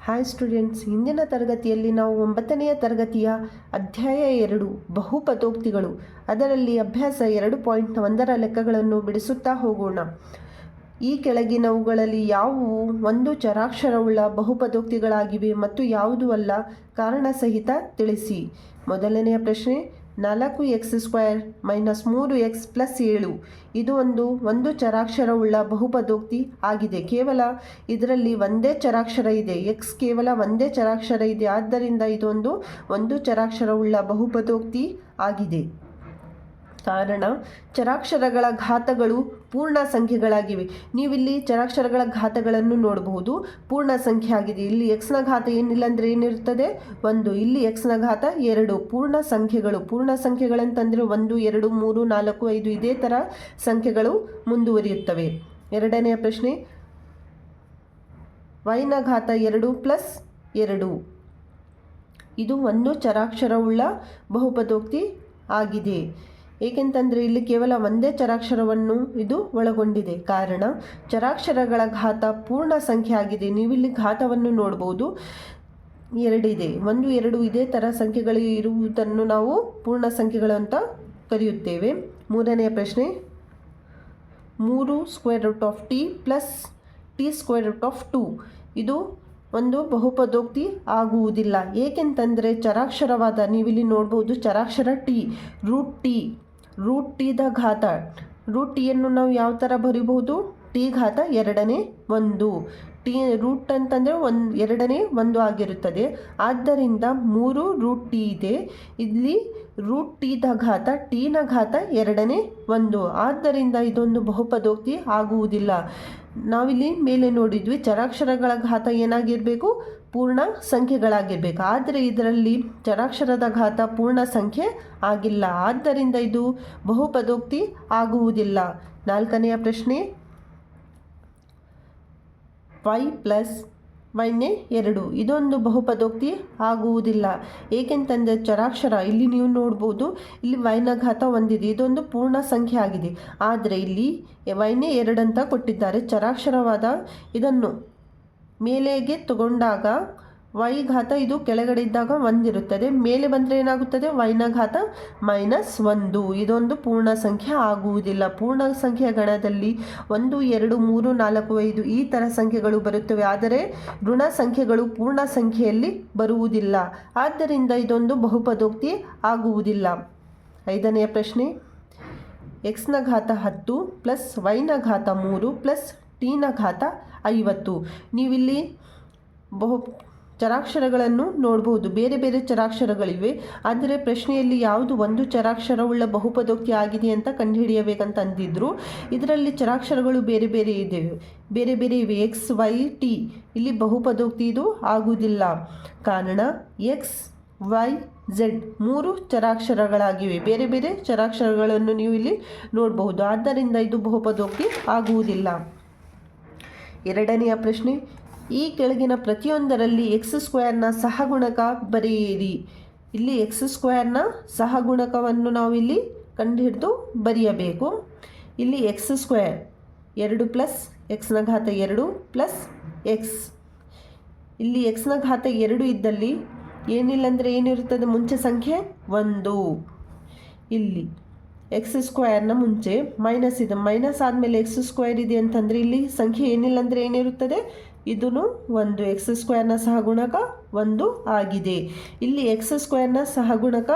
Hi students, ಇಂದಿನ ತರಗತಿಯಲ್ಲಿ ನಾವು 9ನೇ ತರಗತಿಯ ಅಧ್ಯಾಯ 2 ಬಹುಪದೋಕ್ತಿಗಳು ಅದರಲ್ಲಿ ಅಭ್ಯಾಸ 2.1ರ ಲೆಕ್ಕಗಳನ್ನು ಬಿಡಿಸುತ್ತಾ ಹೋಗೋಣ. ಈ ಕೆಳಗಿನವುಗಳಲ್ಲಿ ಯಾವುವು ಒಂದು ಚರಾಕ್ಷರವುಳ್ಳ ಬಹುಪದೋಕ್ತಿಗಳಾಗಿವೆ ಮತ್ತು ಯಾವುದು ಅಲ್ಲ, ಕಾರಣ ಸಹಿತ ತಿಳಿಸಿ. ಮೊದಲನೆಯ ಪ್ರಶ್ನೆ, 4x² - 3x + 7 ಇದು ಒಂದು ಚರಾಕ್ಷರವುಳ್ಳ ಬಹುಪದೋಕ್ತಿ ಆಗಿದೆ. ಕೇವಲ ಇದರಲ್ಲಿ ಒಂದೇ ಚರಾಕ್ಷರ ಇದೆ, x ಕೇವಲ ಒಂದೇ ಚರಾಕ್ಷರ ಇದೆ, ಆದ್ದರಿಂದ ಇದೊಂದು ಚರಾಕ್ಷರವುಳ್ಳ ಬಹುಪದೋಕ್ತಿ ಆಗಿದೆ. ಕಾರಣ, ಚರಾಕ್ಷರಗಳ ಘಾತಗಳು ಪೂರ್ಣ ಸಂಖ್ಯೆಗಳಾಗಿವೆ. ನೀವಿಲ್ಲಿ ಚರಾಕ್ಷರಗಳ ಘಾತಗಳನ್ನು ನೋಡಬಹುದು. ಪೂರ್ಣ ಸಂಖ್ಯೆ ಆಗಿದೆ. ಇಲ್ಲಿ x ನ ಘಾತ ಏನಿಲ್ಲ ಅಂದರೆ ಏನಿರುತ್ತದೆ? 1. ಇಲ್ಲಿ x ನ ಘಾತ 2. ಪೂರ್ಣ ಸಂಖ್ಯೆಗಳಂತಂದರೆ 1, 2, 3, 4, 5 ಇದೇ ಥರ ಸಂಖ್ಯೆಗಳು ಮುಂದುವರಿಯುತ್ತವೆ. ಎರಡನೆಯ ಪ್ರಶ್ನೆ, y ನ ಘಾತ 2 + 2 ಇದು ಒಂದು ಚರಾಕ್ಷರವುಳ್ಳ ಬಹುಪದೋಕ್ತಿ ಆಗಿದೆ. ಏಕೆಂತಂದರೆ ಇಲ್ಲಿ ಕೇವಲ ಒಂದೇ ಚರಾಕ್ಷರವನ್ನು ಇದು ಒಳಗೊಂಡಿದೆ. ಕಾರಣ, ಚರಾಕ್ಷರಗಳ ಘಾತ ಪೂರ್ಣ ಸಂಖ್ಯೆ ಆಗಿದೆ. ನೀವಿಲ್ಲಿ ಘಾತವನ್ನು ನೋಡ್ಬೋದು, 2 ಇದೆ. 1, 2 ಇದೇ ಥರ ಸಂಖ್ಯೆಗಳು ಇರುವುದನ್ನು ನಾವು ಪೂರ್ಣ ಸಂಖ್ಯೆಗಳು ಅಂತ ಕರೆಯುತ್ತೇವೆ. ಮೂರನೆಯ ಪ್ರಶ್ನೆ, 3√t + t²√2 ಇದು ಒಂದು ಬಹುಪದೋಕ್ತಿ ಆಗುವುದಿಲ್ಲ. ಏಕೆಂತಂದರೆ ಚರಾಕ್ಷರವಾದ, ನೀವಿಲ್ಲಿ ನೋಡ್ಬೋದು, ಚರಾಕ್ಷರ ರೂಟ್ ದ ಘಾತ √t ನಾವು ಯಾವ ಥರ ಬರೀಬಹುದು? t ಘಾತ 2ನೇ 1. ರೂಟ್ ಅಂತಂದರೆ 2ನೇ 1 ಆಗಿರುತ್ತದೆ. ಆದ್ದರಿಂದ 3√t ಇದೆ. ಇಲ್ಲಿ √t ದ ಘಾತ t ನ ಘಾತ 2ನೇ 1. ಆದ್ದರಿಂದ ಇದೊಂದು ಬಹುಪದೋಕ್ತಿ ಆಗುವುದಿಲ್ಲ. ನಾವಿಲ್ಲಿ ಮೇಲೆ ನೋಡಿದ್ವಿ, ಚರಾಕ್ಷರಗಳ ಘಾತ ಏನಾಗಿರಬೇಕು? ಪೂರ್ಣ ಸಂಖ್ಯೆಗಳಾಗಿರಬೇಕು. ಆದರೆ ಇದರಲ್ಲಿ ಚರಾಕ್ಷರದ ಘಾತ ಪೂರ್ಣ ಸಂಖ್ಯೆ ಆಗಿಲ್ಲ. ಆದ್ದರಿಂದ ಇದು ಬಹುಪದೋಕ್ತಿ ಆಗುವುದಿಲ್ಲ. ನಾಲ್ಕನೆಯ ಪ್ರಶ್ನೆ, y + y ನೇ 2 ಇದೊಂದು ಬಹುಪದೋಕ್ತಿ ಆಗುವುದಿಲ್ಲ. ಏಕೆಂತಂದರೆ ಚರಾಕ್ಷರ, ಇಲ್ಲಿ ನೀವು ನೋಡ್ಬೋದು, ಇಲ್ಲಿ y ನ ಘಾತ 1 ಇದೆ. ಇದೊಂದು ಪೂರ್ಣ ಸಂಖ್ಯೆ ಆಗಿದೆ. ಆದರೆ ಇಲ್ಲಿ y ನೇ 2 ಅಂತ ಕೊಟ್ಟಿದ್ದಾರೆ. ಚರಾಕ್ಷರವಾದ ಇದನ್ನು ಮೇಲೆಗೆ ತಗೊಂಡಾಗ y ಘಾತ ಇದು ಕೆಳಗಡೆ ಇದ್ದಾಗ 1 ಇರುತ್ತದೆ. ಮೇಲೆ ಬಂದರೆ ಏನಾಗುತ್ತದೆ? y ನ ಘಾತ -1. ಇದೊಂದು ಪೂರ್ಣ ಸಂಖ್ಯೆ ಆಗುವುದಿಲ್ಲ. ಪೂರ್ಣ ಸಂಖ್ಯೆಯ ಗಣದಲ್ಲಿ 1, 2, 3, 4, 5 ಈ ಥರ ಸಂಖ್ಯೆಗಳು ಬರುತ್ತವೆ. ಆದರೆ ಋಣ ಸಂಖ್ಯೆಗಳು ಪೂರ್ಣ ಸಂಖ್ಯೆಯಲ್ಲಿ ಬರುವುದಿಲ್ಲ. ಆದ್ದರಿಂದ ಇದೊಂದು ಬಹುಪದೋಕ್ತಿ ಆಗುವುದಿಲ್ಲ. ಐದನೆಯ ಪ್ರಶ್ನೆ, x ನ ಘಾತ 10 + y ನ ಘಾತ 3 + t ನ ಘಾತ 50 ನೀವಿಲ್ಲಿ ಚರಾಕ್ಷರಗಳನ್ನು ನೋಡಬಹುದು. ಬೇರೆ ಬೇರೆ ಚರಾಕ್ಷರಗಳಿವೆ. ಆದರೆ ಪ್ರಶ್ನೆಯಲ್ಲಿ ಯಾವುದು ಒಂದು ಚರಾಕ್ಷರವುಳ್ಳ ಬಹುಪದೋಕ್ತಿ ಆಗಿದೆ ಅಂತ ಕಂಡುಹಿಡಿಯಬೇಕಂತ ಅಂದಿದ್ರು. ಇದರಲ್ಲಿ ಚರಾಕ್ಷರಗಳು ಬೇರೆ ಬೇರೆ ಇವೆ. x, y, t ಇಲ್ಲಿ ಬಹುಪದೋಕ್ತಿ ಇದು ಆಗುವುದಿಲ್ಲ. ಕಾರಣ, x, y, z 3 ಚರಾಕ್ಷರಗಳಾಗಿವೆ. ಬೇರೆ ಬೇರೆ ಚರಾಕ್ಷರಗಳನ್ನು ನೀವು ಇಲ್ಲಿ ನೋಡಬಹುದು. ಆದ್ದರಿಂದ ಇದು ಬಹುಪದೋಕ್ತಿ ಆಗುವುದಿಲ್ಲ. ಎರಡನೆಯ ಪ್ರಶ್ನೆ, ಈ ಕೆಳಗಿನ ಪ್ರತಿಯೊಂದರಲ್ಲಿ x² ನ ಸಹಗುಣಕ ಬರೆಯಿರಿ. ಇಲ್ಲಿ x² ನ ಸಹಗುಣಕವನ್ನು ನಾವು ಇಲ್ಲಿ ಕಂಡುಹಿಡಿದು ಬರೆಯಬೇಕು. ಇಲ್ಲಿ x² 2 + x ನ ಘಾತ 2 + x. ಇಲ್ಲಿ x ನ ಘಾತ 2 ಇದ್ದಲ್ಲಿ ಏನಿಲ್ಲ ಅಂದರೆ ಏನಿರುತ್ತದೆ? ಮುಂಚೆ ಸಂಖ್ಯೆ 1. ಇಲ್ಲಿ x² ನ ಮುಂಚೆ ಮೈನಸ್ ಇದೆ. ಮೈನಸ್ ಆದಮೇಲೆ x² ಇದೆ ಅಂತಂದರೆ ಇಲ್ಲಿ ಸಂಖ್ಯೆ ಏನಿಲ್ಲ ಅಂದರೆ ಏನಿರುತ್ತದೆ? ಇದೂ 1. x² ನ ಸಹಗುಣಕ 1 ಆಗಿದೆ. ಇಲ್ಲಿ x² ನ ಸಹಗುಣಕ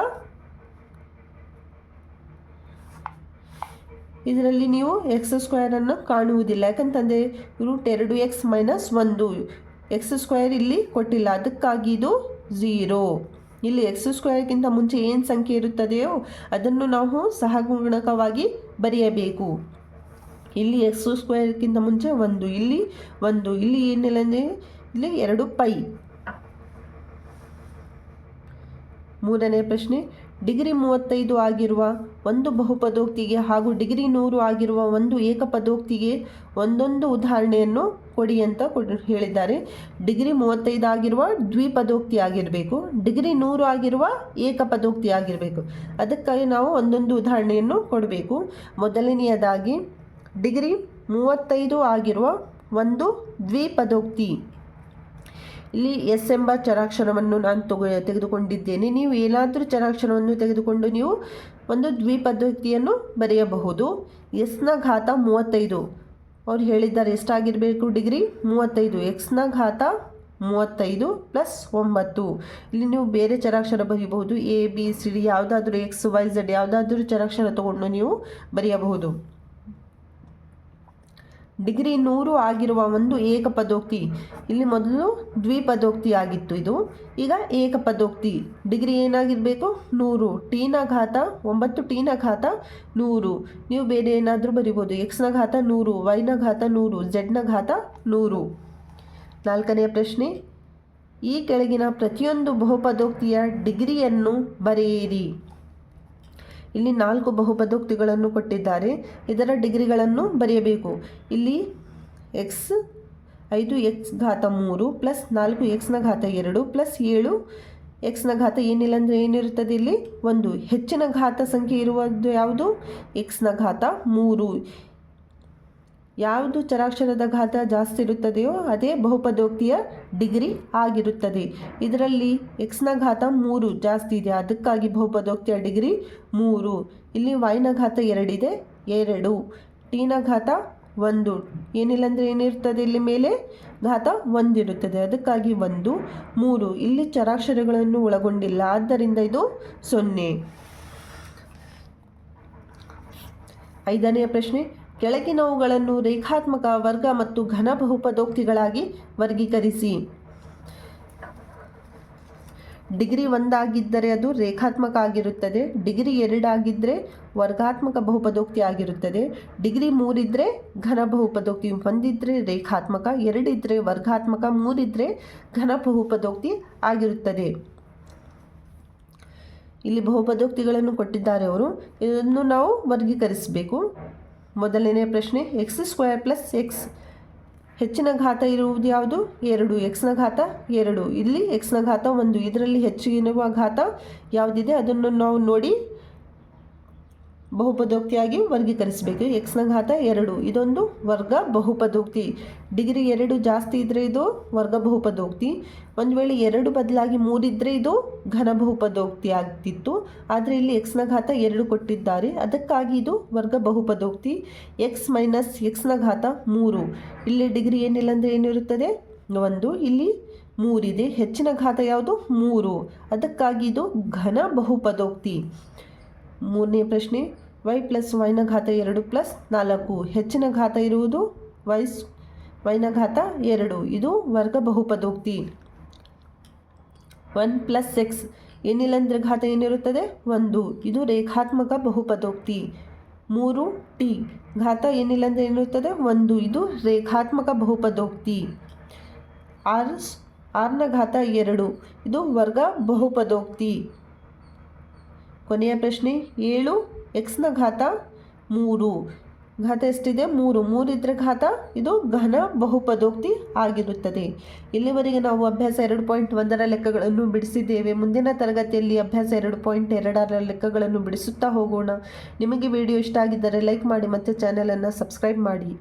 ಇದರಲ್ಲಿ ನೀವು x² ಅನ್ನು ಕಾಣುವುದಿಲ್ಲ. ಯಾಕಂತಂದರೆ √2x - 1 x² ಇಲ್ಲಿ ಕೊಟ್ಟಿಲ್ಲ. ಅದಕ್ಕಾಗಿ ಇದು 0. ಇಲ್ಲಿ x²ಗಿಂತ ಮುಂಚೆ ಏನು ಸಂಖ್ಯೆ ಇರುತ್ತದೆಯೋ ಅದನ್ನು ನಾವು ಸಹಗುಣಕವಾಗಿ ಬರೆಯಬೇಕು. ಇಲ್ಲಿ x²ಗಿಂತ ಮುಂಚೆ 1, ಇಲ್ಲಿ 1, ಇಲ್ಲಿ ಏನಿಲ್ಲ ಅಂದರೆ ಇಲ್ಲಿ 2π. ಮೂರನೇ ಪ್ರಶ್ನೆ, ಡಿಗ್ರಿ 35 ಆಗಿರುವ ಒಂದು ಬಹುಪದೋಕ್ತಿಗೆ ಹಾಗೂ ಡಿಗ್ರಿ 100 ಆಗಿರುವ ಒಂದು ಏಕಪದೋಕ್ತಿಗೆ ಒಂದೊಂದು ಉದಾಹರಣೆಯನ್ನು ಕೊಡಿ ಅಂತ ಹೇಳಿದ್ದಾರೆ. ಡಿಗ್ರಿ 35 ಆಗಿರುವ ದ್ವಿಪದೋಕ್ತಿ ಆಗಿರಬೇಕು, ಡಿಗ್ರಿ 100 ಆಗಿರುವ ಏಕಪದೋಕ್ತಿ ಆಗಿರಬೇಕು. ಅದಕ್ಕಾಗಿ ನಾವು ಒಂದೊಂದು ಉದಾಹರಣೆಯನ್ನು ಕೊಡಬೇಕು. ಮೊದಲನೆಯದಾಗಿ ಡಿಗ್ರಿ 35 ಆಗಿರುವ ಒಂದು ದ್ವಿಪದೋಕ್ತಿ. ಇಲ್ಲಿ ಎಸ್ ಎಂಬ ಚರಾಕ್ಷರವನ್ನು ನಾನು ತೆಗೆದುಕೊಂಡಿದ್ದೇನೆ. ನೀವು ಏನಾದರೂ ಚರಾಕ್ಷರವನ್ನು ತೆಗೆದುಕೊಂಡು ನೀವು ಒಂದು ದ್ವಿಪದೋಕ್ತಿಯನ್ನು ಬರೆಯಬಹುದು. ಎಸ್ನ ಘಾತ 35 ಅವ್ರು ಹೇಳಿದ್ದಾರೆ ಎಷ್ಟಾಗಿರಬೇಕು ಡಿಗ್ರಿ 35. ಎಕ್ಸ್ನ ಘಾತ 35 ಪ್ಲಸ್ 9. ಇಲ್ಲಿ ನೀವು ಬೇರೆ ಚರಾಕ್ಷರ ಬರೆಯಬಹುದು. ಎ ಬಿ ಸಿ ಡಿ ಯಾವುದಾದ್ರೂ ಎಕ್ಸ್ ವೈ ಝೆಡ್ ಯಾವುದಾದ್ರೂ ಚರಾಕ್ಷರ ತಗೊಂಡು ನೀವು ಬರೆಯಬಹುದು. ಡಿಗ್ರಿ 100 ಆಗಿರುವ ಒಂದು ಏಕಪದೋಕ್ತಿ, ಇಲ್ಲಿ ಮೊದಲು ದ್ವಿಪದೋಕ್ತಿ ಆಗಿತ್ತು, ಇದು ಈಗ ಏಕಪದೋಕ್ತಿ. ಡಿಗ್ರಿ ಏನಾಗಿರಬೇಕು 100. ಟಿನ ಘಾತ 9, ಟಿನ ಘಾತ 100. ನೀವು ಬೇರೆ ಏನಾದರೂ ಬರಿಬೋದು. ಎಕ್ಸ್ನ ಘಾತ 100, ವೈನ ಘಾತ 100, ಝೆಡ್ನ ಘಾತ 100. 4ನೇ ಪ್ರಶ್ನೆ, ಈ ಕೆಳಗಿನ ಪ್ರತಿಯೊಂದು ಬಹುಪದೋಕ್ತಿಯ ಡಿಗ್ರಿಯನ್ನು ಬರೆಯಿರಿ. ಇಲ್ಲಿ 4 ಬಹುಪದೋಕ್ತಿಗಳನ್ನು ಕೊಟ್ಟಿದ್ದಾರೆ. ಇದರ ಡಿಗ್ರಿಗಳನ್ನು ಬರೆಯಬೇಕು. ಇಲ್ಲಿ ಎಕ್ಸ್ 5 ಎಕ್ಸ್ ಘಾತ 3 ಪ್ಲಸ್ 4 ಎಕ್ಸ್ನ ಘಾತ 2 ಪ್ಲಸ್ 7 ಎಕ್ಸ್ನ ಘಾತ ಏನಿಲ್ಲ ಅಂದರೆ ಏನಿರುತ್ತದೆ ಇಲ್ಲಿ 1. ಹೆಚ್ಚಿನ ಘಾತ ಸಂಖ್ಯೆ ಇರುವುದು ಯಾವುದು? ಎಕ್ಸ್ನ ಘಾತ 3. ಯಾವುದು ಚರಾಕ್ಷರದ ಘಾತ ಜಾಸ್ತಿ ಇರುತ್ತದೆಯೋ ಅದೇ ಬಹುಪದೋಕ್ತಿಯ ಡಿಗ್ರಿ ಆಗಿರುತ್ತದೆ. ಇದರಲ್ಲಿ ಎಕ್ಸ್ನ ಘಾತ 3 ಜಾಸ್ತಿ ಇದೆ, ಅದಕ್ಕಾಗಿ ಬಹುಪದೋಕ್ತಿಯ ಡಿಗ್ರಿ 3. ಇಲ್ಲಿ ವೈನ ಘಾತ 2 ಇದೆ, 2. ಟಿನ ಘಾತ 1 ಏನಿಲ್ಲ ಅಂದರೆ ಏನಿರ್ತದೆ ಇಲ್ಲಿ ಮೇಲೆ ಘಾತ 1 ಇರುತ್ತದೆ, ಅದಕ್ಕಾಗಿ 1. 3 ಇಲ್ಲಿ ಚರಾಕ್ಷರಗಳನ್ನು ಒಳಗೊಂಡಿಲ್ಲ, ಆದ್ದರಿಂದ ಇದು 0. 5ನೇ ಪ್ರಶ್ನೆ, ಕೆಳಗಿನವುಗಳನ್ನು ರೇಖಾತ್ಮಕ, ವರ್ಗ ಮತ್ತು ಘನ ಬಹುಪದೋಕ್ತಿಗಳಾಗಿ ವರ್ಗೀಕರಿಸಿ. ಡಿಗ್ರಿ 1 ಆಗಿದ್ದರೆ ಅದು ರೇಖಾತ್ಮಕ ಆಗಿರುತ್ತದೆ. ಡಿಗ್ರಿ 2 ಆಗಿದ್ದರೆ ವರ್ಗಾತ್ಮಕ ಬಹುಪದೋಕ್ತಿ ಆಗಿರುತ್ತದೆ. ಡಿಗ್ರಿ 3 ಇದ್ದರೆ ಘನ ಬಹುಪದೋಕ್ತಿ. 1 ಇದ್ದರೆ ರೇಖಾತ್ಮಕ, 2 ಇದ್ದರೆ ವರ್ಗಾತ್ಮಕ, 3 ಇದ್ದರೆ ಘನ ಬಹುಪದೋಕ್ತಿ ಆಗಿರುತ್ತದೆ. ಇಲ್ಲಿ ಬಹುಪದೋಕ್ತಿಗಳನ್ನು ಕೊಟ್ಟಿದ್ದಾರೆ ಅವರು, ಇದನ್ನು ನಾವು ವರ್ಗೀಕರಿಸಬೇಕು. ಮೊದಲನೇ ಪ್ರಶ್ನೆ, ಎಕ್ಸ್ ಸ್ಕ್ವೇರ್ ಪ್ಲಸ್ ಎಕ್ಸ್ ಹೆಚ್ಚಿನ ಘಾತ ಇರುವುದು ಯಾವುದು? 2. ಎಕ್ಸ್ನ ಘಾತ 2. ಇಲ್ಲಿ ಎಕ್ಸ್ನ ಘಾತ 1. ಇದರಲ್ಲಿ ಹೆಚ್ಚಿನ ಘಾತ ಯಾವುದಿದೆ ಅದನ್ನು ನಾವು ನೋಡಿ ಬಹುಪದೋಕ್ತಿಯಾಗಿ ವರ್ಗೀಕರಿಸಬೇಕು. ಎಕ್ಸ್ನ ಘಾತ 2 ಇದೊಂದು ವರ್ಗ ಬಹುಪದೋಕ್ತಿ. ಡಿಗ್ರಿ 2 ಜಾಸ್ತಿ ಇದ್ದರೆ ಇದು ವರ್ಗ ಬಹುಪದೋಕ್ತಿ. ಒಂದು ವೇಳೆ 2 ಬದಲಾಗಿ 3 ಇದ್ದರೆ ಇದು ಘನ ಬಹುಪದೋಕ್ತಿ ಆಗ್ತಿತ್ತು. ಆದರೆ ಇಲ್ಲಿ ಎಕ್ಸ್ನ ಘಾತ 2 ಕೊಟ್ಟಿದ್ದಾರೆ, ಅದಕ್ಕಾಗಿ ಇದು ವರ್ಗ ಬಹುಪದೋಕ್ತಿ. ಎಕ್ಸ್ ಮೈನಸ್ ಎಕ್ಸ್ನ ಘಾತ 3. ಇಲ್ಲಿ ಡಿಗ್ರಿ ಏನಿಲ್ಲ ಅಂದರೆ ಏನಿರುತ್ತದೆ 1. ಇಲ್ಲಿ 3 ಇದೆ, ಹೆಚ್ಚಿನ ಘಾತ ಯಾವುದು 3, ಅದಕ್ಕಾಗಿ ಇದು ಘನ ಬಹುಪದೋಕ್ತಿ. 3ನೇ ಪ್ರಶ್ನೆ, ವೈ ಪ್ಲಸ್ ವೈನ ಘಾತ 2 ಪ್ಲಸ್ 4 ಹೆಚ್ಚಿನ ಘಾತ ಇರುವುದು ವೈನ ಘಾತ 2, ಇದು ವರ್ಗ ಬಹುಪದೋಕ್ತಿ. 1 ಪ್ಲಸ್ ಎಕ್ಸ್ ಏನಿಲ್ಲ ಅಂದರೆ ಘಾತ ಏನಿರುತ್ತದೆ 1, ಇದು ರೇಖಾತ್ಮಕ ಬಹುಪದೋಕ್ತಿ. 3 ಟಿ ಘಾತ ಏನಿಲ್ಲ ಅಂದರೆ ಏನಿರುತ್ತದೆ 1, ಇದು ರೇಖಾತ್ಮಕ ಬಹುಪದೋಕ್ತಿ. ಆರ್ನ ಘಾತ 2 ಇದು ವರ್ಗ ಬಹುಪದೋಕ್ತಿ. ಕೊನೆಯ ಪ್ರಶ್ನೆ, 7 ಎಕ್ಸ್ನ ಘಾತ 3 ಘಾತ ಎಷ್ಟಿದೆ 3 ಇದ್ದರೆ ಘಾತ ಇದು ಘನ ಬಹುಪದೋಕ್ತಿ ಆಗಿರುತ್ತದೆ. ಇಲ್ಲಿವರೆಗೆ ನಾವು ಅಭ್ಯಾಸ 2.1ರ ಲೆಕ್ಕಗಳನ್ನು ಬಿಡಿಸಿದ್ದೇವೆ. ಮುಂದಿನ ತರಗತಿಯಲ್ಲಿ ಅಭ್ಯಾಸ 2.2ರ ಲೆಕ್ಕಗಳನ್ನು ಬಿಡಿಸುತ್ತಾ ಹೋಗೋಣ. ನಿಮಗೆ ವಿಡಿಯೋ ಇಷ್ಟ ಆಗಿದ್ದರೆ ಲೈಕ್ ಮಾಡಿ ಮತ್ತು ಚಾನಲನ್ನು ಸಬ್ಸ್ಕ್ರೈಬ್ ಮಾಡಿ.